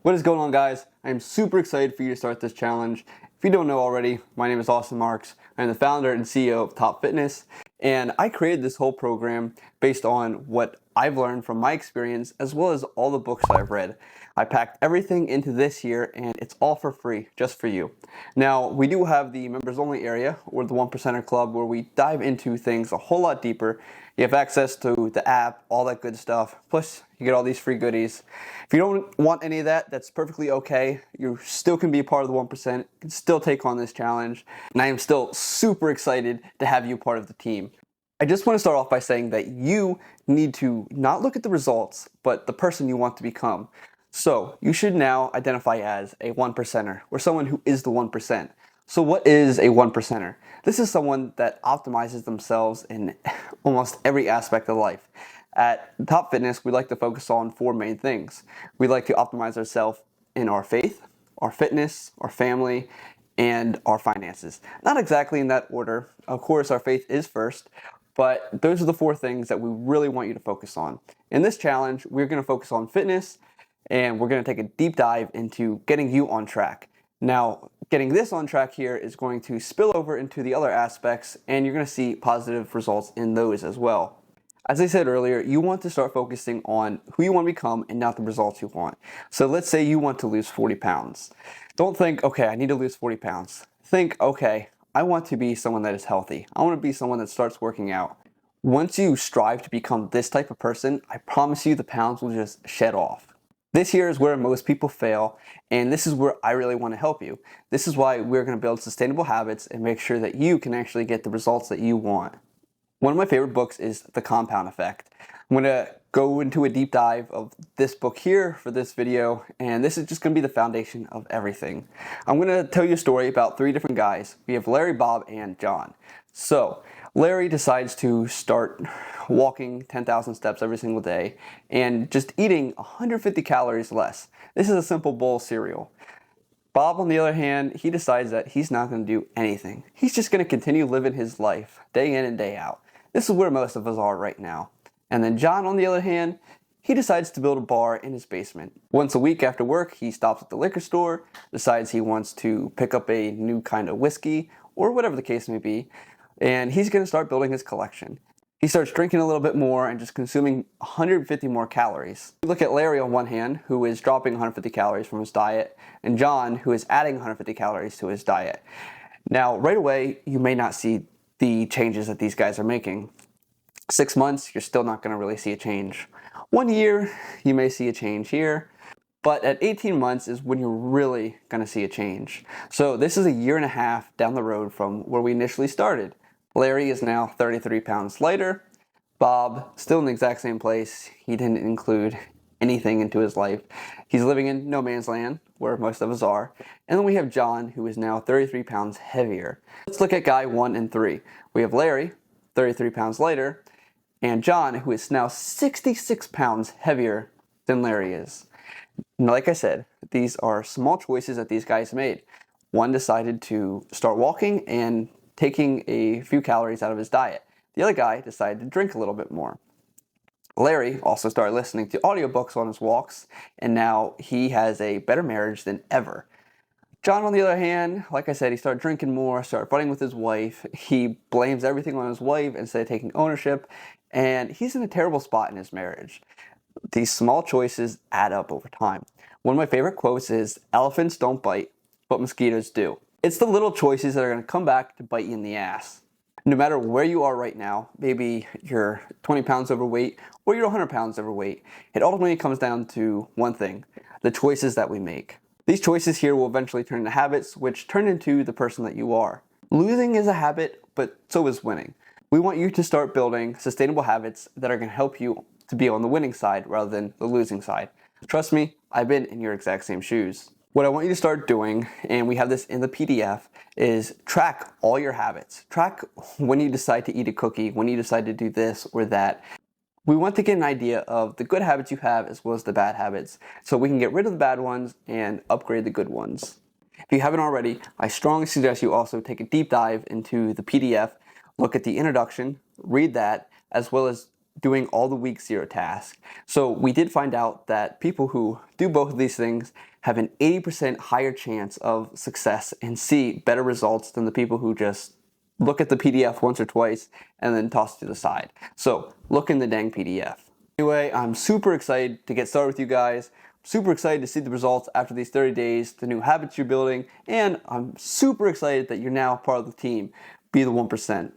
What is going on, guys? I am super excited for you to start this challenge. If you don't know already, my name is Austin Marks. I'm the founder and CEO of Top Fitness, and I created this whole program based on what I've learned from my experience as well as all the books I've read. I packed everything into this here, and it's all for free, just for you. Now, we do have the members only area, or the 1%er Club, where we dive into things a whole lot deeper. You have access to the app, all that good stuff. Plus, you get all these free goodies. If you don't want any of that, that's perfectly okay. You still can be a part of the 1%, you can still take on this challenge, and I am still super excited to have you part of the team. I just want to start off by saying that you need to not look at the results, but the person you want to become. So you should now identify as a 1%er, or someone who is the 1%. So what is a 1%er? This is someone that optimizes themselves in almost every aspect of life. At Top Fitness, we like to focus on four main things. We like to optimize ourselves in our faith, our fitness, our family, and our finances. Not exactly in that order. Of course, our faith is first, but those are the four things that we really want you to focus on. In this challenge, we're going to focus on fitness, and we're going to take a deep dive into getting you on track. Now, getting this on track here is going to spill over into the other aspects, and you're going to see positive results in those as well. As I said earlier, you want to start focusing on who you want to become and not the results you want. So let's say you want to lose 40 pounds. Don't think, okay, I need to lose 40 pounds. Think, okay, I want to be someone that is healthy. I want to be someone that starts working out. Once you strive to become this type of person, I promise you the pounds will just shed off. This here is where most people fail, and this is where I really want to help you. This is why we're going to build sustainable habits and make sure that you can actually get the results that you want. One of my favorite books is The Compound Effect. I'm going to go into a deep dive of this book here for this video, and this is just going to be the foundation of everything. I'm going to tell you a story about three different guys. We have Larry, Bob, and John. So, Larry decides to start walking 10,000 steps every single day and just eating 150 calories less. This is a simple bowl of cereal. Bob, on the other hand, he decides that he's not going to do anything. He's just going to continue living his life day in and day out. This is where most of us are right now. And then John, on the other hand, he decides to build a bar in his basement. Once a week after work, he stops at the liquor store, decides he wants to pick up a new kind of whiskey, or whatever the case may be, and he's going to start building his collection. He starts drinking a little bit more and just consuming 150 more calories. We look at Larry on one hand, who is dropping 150 calories from his diet, and John, who is adding 150 calories to his diet. Now, right away, you may not see the changes that these guys are making. 6 months, you're still not going to really see a change. 1 year, you may see a change here, but at 18 months is when you're really going to see a change. So this is a year and a half down the road from where we initially started. Larry is now 33 pounds lighter. Bob, still in the exact same place. He didn't include anything into his life. He's living in no man's land, where most of us are. And then we have John, who is now 33 pounds heavier. Let's look at guy 1 and 3. We have Larry, 33 pounds lighter, and John, who is now 66 pounds heavier than Larry is. And like I said, these are small choices that these guys made. One decided to start walking and taking a few calories out of his diet. The other guy decided to drink a little bit more. Larry also started listening to audiobooks on his walks, and now he has a better marriage than ever. John, on the other hand, like I said, he started drinking more, started fighting with his wife. He blames everything on his wife instead of taking ownership, and he's in a terrible spot in his marriage. These small choices add up over time. One of my favorite quotes is, "Elephants don't bite, but mosquitoes do." It's the little choices that are going to come back to bite you in the ass. No matter where you are right now, maybe you're 20 pounds overweight or you're 100 pounds overweight, it ultimately comes down to one thing: the choices that we make. These choices here will eventually turn into habits, which turn into the person that you are. Losing is a habit, but so is winning. We want you to start building sustainable habits that are going to help you to be on the winning side rather than the losing side. Trust me, I've been in your exact same shoes. What I want you to start doing, and we have this in the PDF, is track all your habits. Track when you decide to eat a cookie, when you decide to do this or that. We want to get an idea of the good habits you have as well as the bad habits, so we can get rid of the bad ones and upgrade the good ones. If you haven't already, I strongly suggest you also take a deep dive into the PDF, look at the introduction, read that, as well as doing all the week 0 tasks. So we did find out that people who do both of these things have an 80% higher chance of success and see better results than the people who just look at the PDF once or twice and then toss it to the side. So look in the dang PDF. Anyway, I'm super excited to get started with you guys. Super excited to see the results after these 30 days, the new habits you're building, and I'm super excited that you're now part of the team. Be the 1%.